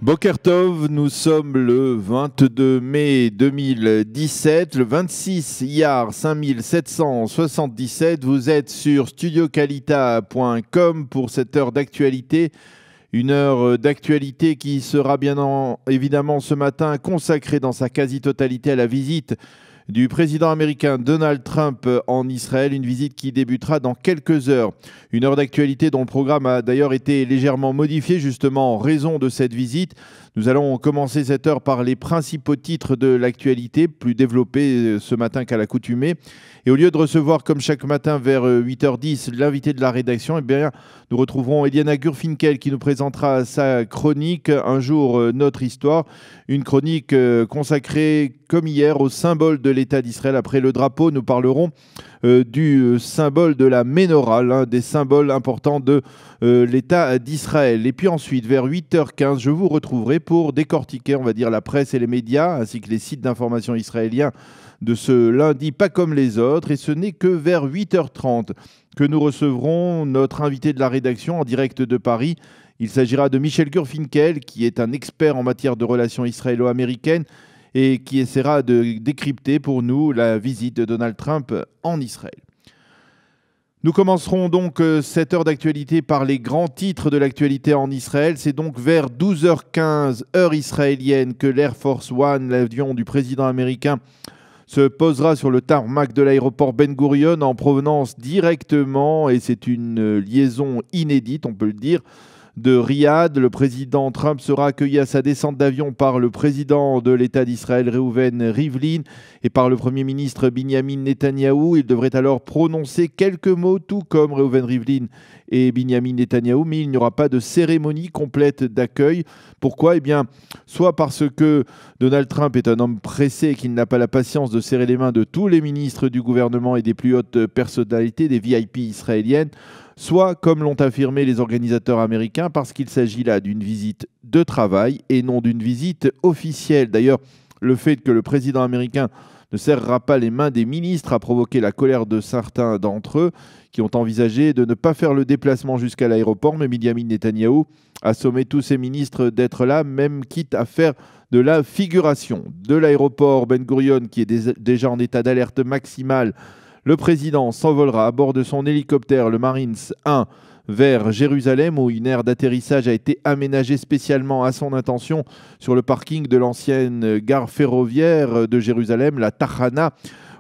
Boker Tov, nous sommes le 22 mai 2017, le 26 Iyar 5777. Vous êtes sur studiokalita.com pour cette heure d'actualité. Une heure d'actualité qui sera évidemment ce matin consacrée dans sa quasi-totalité à la visite du président américain Donald Trump en Israël, une visite qui débutera dans quelques heures. Une heure d'actualité dont le programme a d'ailleurs été légèrement modifié justement en raison de cette visite. Nous allons commencer cette heure par les principaux titres de l'actualité, plus développés ce matin qu'à l'accoutumée. Et au lieu de recevoir comme chaque matin vers 8h10 l'invité de la rédaction, eh bien, nous retrouverons Eliana Gurfinkel qui nous présentera sa chronique Un jour notre histoire, une chronique consacrée comme hier au symbole de l'État d'Israël. Après le drapeau, nous parlerons du symbole de la Ménorah, l'un des symboles importants de l'État d'Israël. Et puis ensuite, vers 8h15, je vous retrouverai pour décortiquer, on va dire, la presse et les médias, ainsi que les sites d'information israéliens de ce lundi, pas comme les autres. Et ce n'est que vers 8h30 que nous recevrons notre invité de la rédaction en direct de Paris. Il s'agira de Michel Gurfinkel, qui est un expert en matière de relations israélo-américaines et qui essaiera de décrypter pour nous la visite de Donald Trump en Israël. Nous commencerons donc cette heure d'actualité par les grands titres de l'actualité en Israël. C'est donc vers 12h15, heure israélienne, que l'Air Force One, l'avion du président américain, se posera sur le tarmac de l'aéroport Ben Gurion en provenance directement, et c'est une liaison inédite, on peut le dire, de Riyad. Le président Trump sera accueilli à sa descente d'avion par le président de l'État d'Israël, Reuven Rivlin, et par le Premier ministre Binyamin Netanyahou. Il devrait alors prononcer quelques mots, tout comme Reuven Rivlin et Binyamin Netanyahou, mais il n'y aura pas de cérémonie complète d'accueil. Pourquoi ? Eh bien, soit parce que Donald Trump est un homme pressé et qu'il n'a pas la patience de serrer les mains de tous les ministres du gouvernement et des plus hautes personnalités, des VIP israéliennes, soit, comme l'ont affirmé les organisateurs américains, parce qu'il s'agit là d'une visite de travail et non d'une visite officielle. D'ailleurs, le fait que le président américain ne serrera pas les mains des ministres a provoqué la colère de certains d'entre eux qui ont envisagé de ne pas faire le déplacement jusqu'à l'aéroport, mais Binyamin Netanyahou a sommé tous ses ministres d'être là, même quitte à faire de la figuration. De l'aéroport Ben Gurion, qui est déjà en état d'alerte maximale, le président s'envolera à bord de son hélicoptère, le Marines 1, vers Jérusalem, où une aire d'atterrissage a été aménagée spécialement à son intention sur le parking de l'ancienne gare ferroviaire de Jérusalem, la Tachana,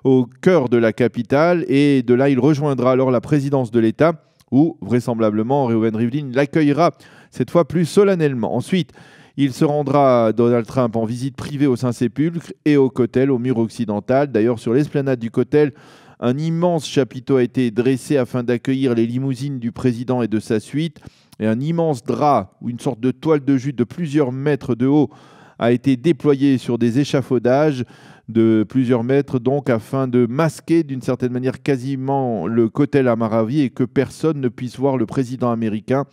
au cœur de la capitale. Et de là, il rejoindra alors la présidence de l'État, où vraisemblablement Reuven Rivlin l'accueillera cette fois plus solennellement. Ensuite, il se rendra, Donald Trump, en visite privée au Saint-Sépulcre et au Kotel, au mur occidental. D'ailleurs, sur l'esplanade du Kotel, un immense chapiteau a été dressé afin d'accueillir les limousines du président et de sa suite. Et un immense drap, ou une sorte de toile de jute de plusieurs mètres de haut, a été déployé sur des échafaudages de plusieurs mètres, donc afin de masquer d'une certaine manière quasiment le Kotel Amaravi et que personne ne puisse voir le président américain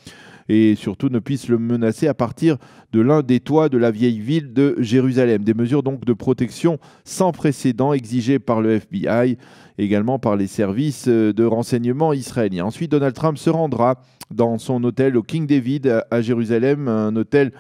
et surtout ne puisse le menacer à partir de l'un des toits de la vieille ville de Jérusalem. Des mesures donc de protection sans précédent exigées par le FBI, également par les services de renseignement israéliens. Ensuite, Donald Trump se rendra dans son hôtel au King David à Jérusalem, un hôtel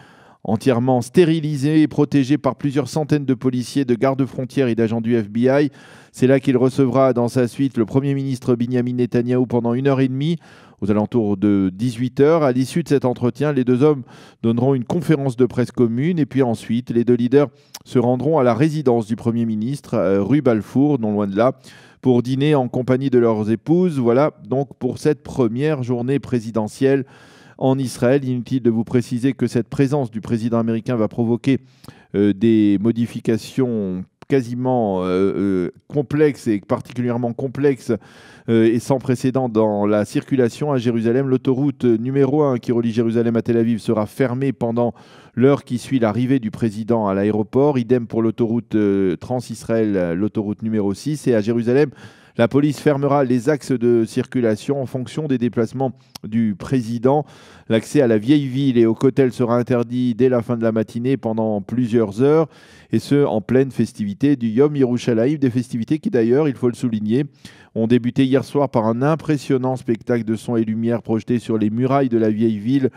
entièrement stérilisé et protégé par plusieurs centaines de policiers, de gardes-frontières et d'agents du FBI. C'est là qu'il recevra dans sa suite le Premier ministre Binyamin Netanyahou pendant 1h30, aux alentours de 18h. À l'issue de cet entretien, les deux hommes donneront une conférence de presse commune et puis ensuite, les deux leaders se rendront à la résidence du Premier ministre, rue Balfour, non loin de là, pour dîner en compagnie de leurs épouses. Voilà donc pour cette première journée présidentielle en Israël. Inutile de vous préciser que cette présence du président américain va provoquer des modifications quasiment complexes et particulièrement complexes et sans précédent dans la circulation à Jérusalem. L'autoroute numéro 1 qui relie Jérusalem à Tel Aviv sera fermée pendant l'heure qui suit l'arrivée du président à l'aéroport. Idem pour l'autoroute Trans-Israël, l'autoroute numéro 6. Et à Jérusalem, La police fermera les axes de circulation en fonction des déplacements du président. L'accès à la vieille ville et au Kotel sera interdit dès la fin de la matinée pendant plusieurs heures, et ce, en pleine festivité du Yom Yerushalayim, des festivités qui d'ailleurs, il faut le souligner, ont débuté hier soir par un impressionnant spectacle de son et lumière projeté sur les murailles de la vieille ville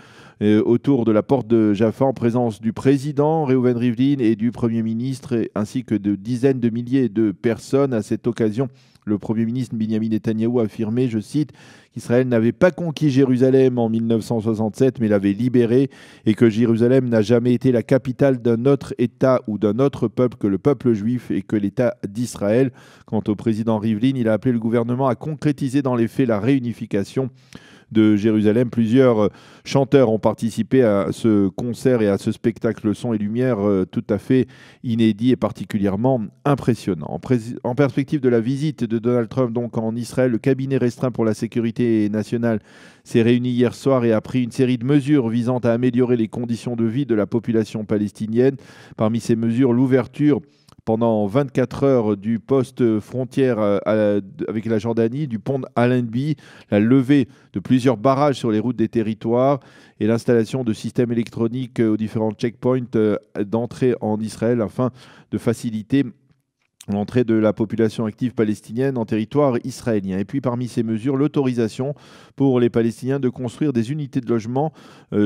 autour de la porte de Jaffa, en présence du président Reuven Rivlin et du Premier ministre, ainsi que de dizaines de milliers de personnes. À cette occasion, le Premier ministre Binyamin Netanyahou a affirmé, je cite, qu'Israël n'avait pas conquis Jérusalem en 1967, mais l'avait libérée, et que Jérusalem n'a jamais été la capitale d'un autre État ou d'un autre peuple que le peuple juif et que l'État d'Israël. Quant au président Rivlin, il a appelé le gouvernement à concrétiser dans les faits la réunification de Jérusalem. Plusieurs chanteurs ont participé à ce concert et à ce spectacle son et lumière tout à fait inédit et particulièrement impressionnant. En perspective de la visite de Donald Trump donc en Israël, le cabinet restreint pour la sécurité nationale s'est réuni hier soir et a pris une série de mesures visant à améliorer les conditions de vie de la population palestinienne. Parmi ces mesures, l'ouverture pendant 24 heures du poste frontière avec la Jordanie, du pont d'Allenby, la levée de plusieurs barrages sur les routes des territoires et l'installation de systèmes électroniques aux différents checkpoints d'entrée en Israël afin de faciliter l'entrée de la population active palestinienne en territoire israélien. Et puis parmi ces mesures, l'autorisation pour les Palestiniens de construire des unités de logement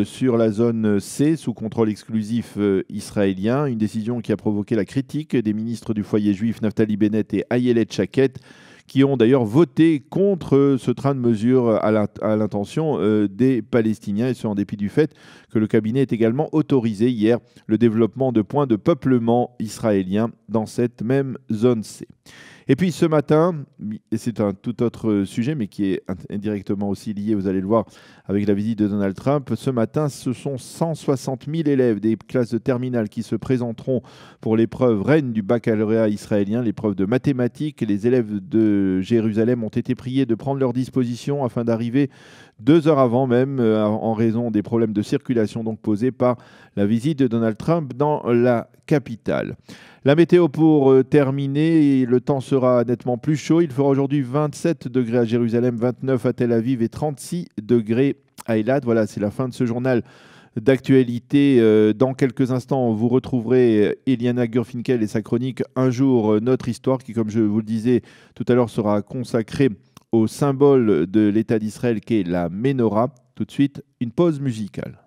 sur la zone C sous contrôle exclusif israélien. Une décision qui a provoqué la critique des ministres du foyer juif Naftali Bennett et Ayelet Shaked, qui ont d'ailleurs voté contre ce train de mesures à l'intention des Palestiniens, et ce en dépit du fait que le cabinet ait également autorisé hier le développement de points de peuplement israéliens dans cette même zone C. Et puis ce matin, et c'est un tout autre sujet, mais qui est indirectement aussi lié, vous allez le voir, avec la visite de Donald Trump, ce matin, ce sont 160 000 élèves des classes de terminale qui se présenteront pour l'épreuve reine du baccalauréat israélien, l'épreuve de mathématiques. Les élèves de Jérusalem ont été priés de prendre leur disposition afin d'arriver 2 heures avant même, en raison des problèmes de circulation donc posés par la visite de Donald Trump dans la capitale. La météo pour terminer, le temps sera nettement plus chaud. Il fera aujourd'hui 27 degrés à Jérusalem, 29 à Tel Aviv et 36 degrés à Eilat. Voilà, c'est la fin de ce journal d'actualité. Dans quelques instants, vous retrouverez Eliana Gurfinkel et sa chronique Un jour, notre histoire, qui, comme je vous le disais tout à l'heure, sera consacrée au symbole de l'État d'Israël, qui est la Ménorah. Tout de suite, une pause musicale.